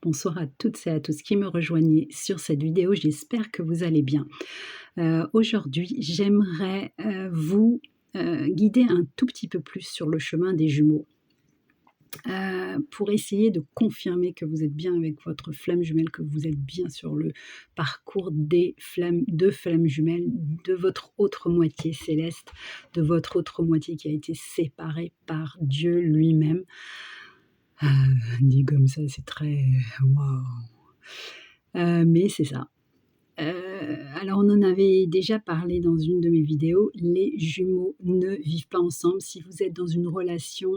bonsoir à toutes et à tous qui me rejoignez sur cette vidéo, j'espère que vous allez bien. Aujourd'hui, j'aimerais, vous, guider un tout petit peu plus sur le chemin des jumeaux, pour essayer de confirmer que vous êtes bien avec votre flamme jumelle, que vous êtes bien sur le parcours des flammes 2 flammes jumelles, de votre autre moitié céleste, de votre autre moitié qui a été séparée par Dieu lui-même. Dit comme ça, c'est très waouh! Mais c'est ça. Alors on en avait déjà parlé dans une de mes vidéos, les jumeaux ne vivent pas ensemble. Si vous êtes dans une relation,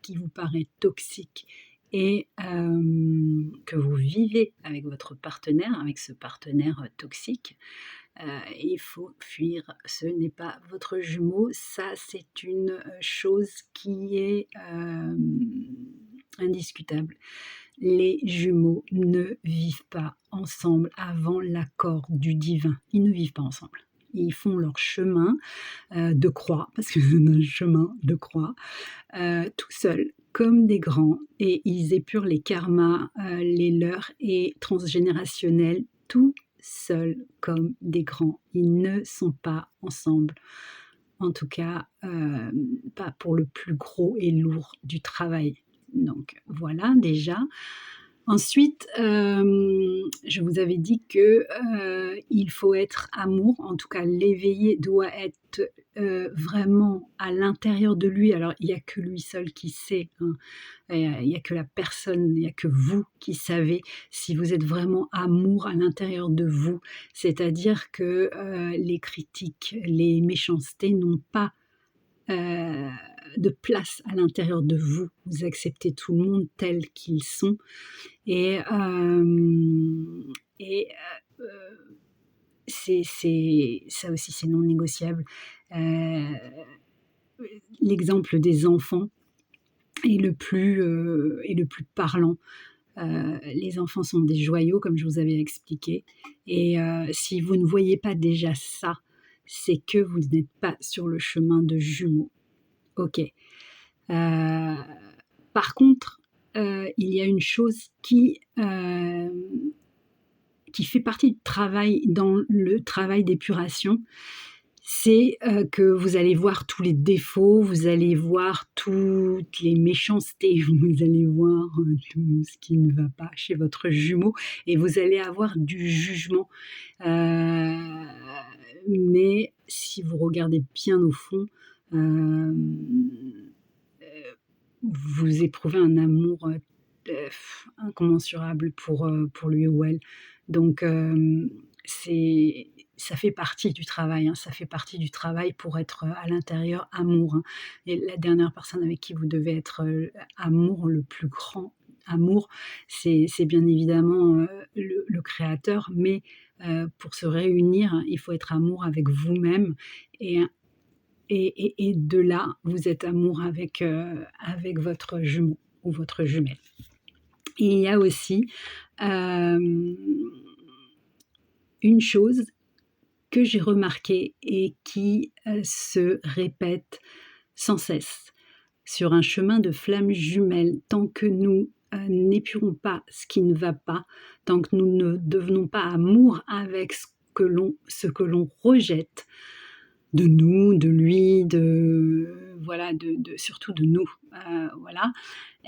qui vous paraît toxique et que vous vivez avec votre partenaire, avec ce partenaire, toxique, il faut fuir. Ce n'est pas votre jumeau. Ça, c'est une, chose qui est, indiscutable. Les jumeaux ne vivent pas ensemble avant l'accord du divin. Ils ne vivent pas ensemble. Ils font leur chemin, de croix, parce que c'est un chemin de croix, tout seuls, comme des grands, et ils épurent les karmas, les leurs et transgénérationnels, tout seuls comme des grands. Ils ne sont pas ensemble. En tout cas, pas pour le plus gros et lourd du travail. Donc voilà déjà. Ensuite, je vous avais dit que, il faut être amour, en tout cas l'éveillé doit être, vraiment à l'intérieur de lui. Alors il n'y a que lui seul qui sait, hein, il n'y a que la personne, il n'y a que vous qui savez si vous êtes vraiment amour à l'intérieur de vous. C'est-à-dire que, les critiques, les méchancetés n'ont pas, heu, de place à l'intérieur de vous. Vous acceptez tout le monde tel qu'ils sont et heu, c'est ça aussi, c'est non négociable. Heu, L'exemple des enfants est le plus parlant. Les enfants sont des joyaux, comme je vous avais expliqué et si vous ne voyez pas déjà ça, c'est que vous n'êtes pas sur le chemin de jumeaux. OK. Par contre, il y a une chose qui fait partie du travail dans le travail d'épuration, c'est, que vous allez voir tous les défauts, vous allez voir toutes les méchancetés, vous allez voir, tout ce qui ne va pas chez votre jumeau et vous allez avoir du jugement. Mais si vous regardez bien au fond, hem, vous éprouvez un amour, incommensurable pour lui ou elle. Donc c'est ça fait partie du travail, hein, ça fait partie du travail pour être, à l'intérieur amour, hein. Et la dernière personne avec qui vous devez être, amour, le plus grand amour, c'est bien évidemment, le créateur, mais pour se réunir, hein, il faut être amour avec vous-même et et de là, vous êtes amour avec votre jumeau ou votre jumelle. Et il y a aussi, hem, une chose que j'ai remarquée et qui, se répète sans cesse. Sur un chemin de flammes jumelles, tant que nous, n'épurons pas ce qui ne va pas, tant que nous ne devenons pas amour avec ce que l'on rejette, de nous, de lui, de voilà, de surtout de nous, voilà,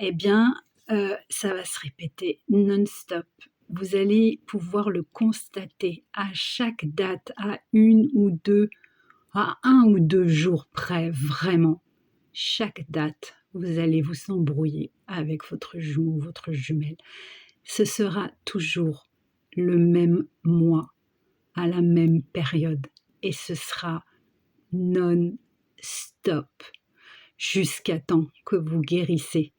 et bien, ça va se répéter non-stop. Vous allez pouvoir le constater à chaque date, à 1 ou 2 jours près, vraiment. Chaque date, vous allez vous embrouiller avec votre jumeau, votre jumelle. Ce sera toujours le même mois, à la même période et ce sera non-stop, jusqu'à temps que vous guérissez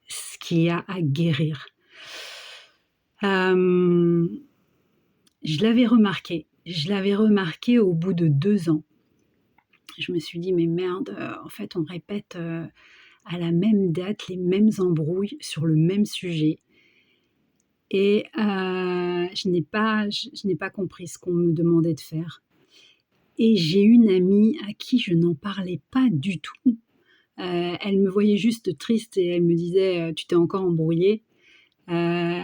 ce qu'il y a à guérir. Je l'avais remarqué au bout de 2 ans. Je me suis dit: «Mais merde, en fait, on répète, à la même date les mêmes embrouilles sur le même sujet» et je n'ai pas compris ce qu'on me demandait de faire et j'ai une amie à qui je n'en parlais pas du tout. Elle me voyait juste triste et elle me disait: «Tu t'es encore embrouillée?» heu,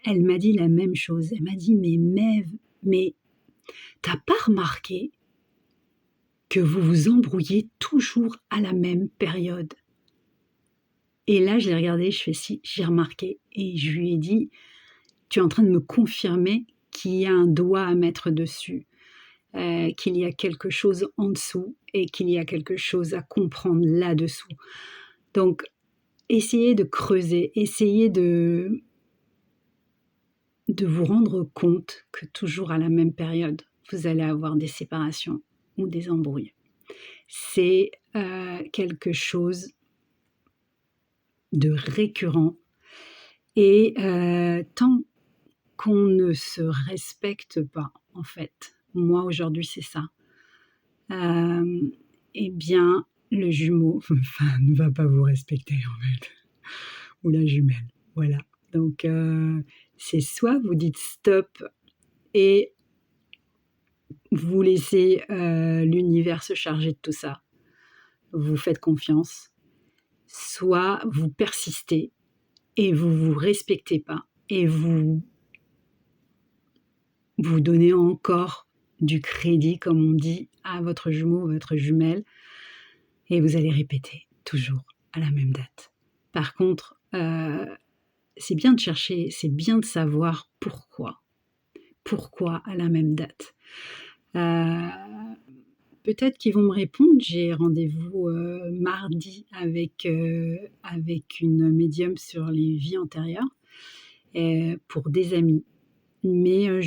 elle m'a dit la même chose. Elle m'a dit: «Mais Maeve, mais tu pas remarqué que vous vous embrouillez toujours à la même période?» Et là, je l'ai regardée, je fais: «Si, j'ai remarqué» et je lui ai dit: «Tu es en train de me confirmer qu'il y a un doigt à mettre dessus, qu'il y a quelque chose en dessous et qu'il y a quelque chose à comprendre là-dessous. Donc essayez de creuser, essayez de vous rendre compte que toujours à la même période, vous allez avoir des séparations ou des embrouilles. C'est, quelque chose de récurrent et tant qu'on ne se respecte pas, en fait, moi aujourd'hui c'est ça, hem et bien le jumeau ne va pas vous respecter en fait ou la jumelle, voilà. Donc c'est soit vous dites stop et vous laissez, l'univers se charger de tout ça, vous faites confiance, soit vous persistez et vous vous respectez pas et vous donnez encore du crédit, comme on dit, à votre jumeau ou votre jumelle et vous allez répéter toujours à la même date. Par contre, c'est bien de chercher, c'est bien de savoir pourquoi. Pourquoi à la même date? Heu, peut-être qu'ils vont me répondre. J'ai rendez-vous, mardi avec une médium sur les vies antérieures, pour des amis. Mais,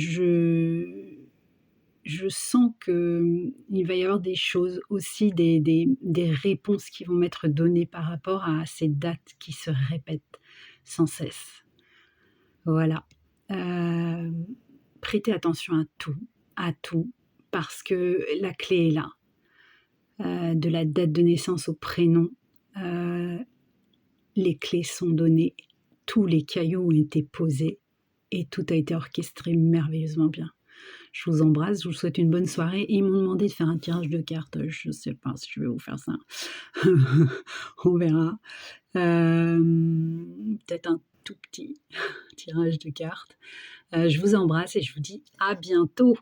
je sens qu'il va y avoir des choses aussi, des réponses qui vont m'être données par rapport à ces dates qui se répètent sans cesse. Voilà. Hem, prêtez attention à tout, parce que la clé est là. De la date de naissance au prénom, heu, les clés sont données, tous les cailloux ont été posés et tout a été orchestré merveilleusement bien. Je vous embrasse, je vous souhaite une bonne soirée. Ils m'ont demandé de faire un tirage de cartes, je ne sais pas si je vais vous faire ça. On verra. Peut-être un tout petit tirage de cartes. Je vous embrasse et je vous dis à bientôt.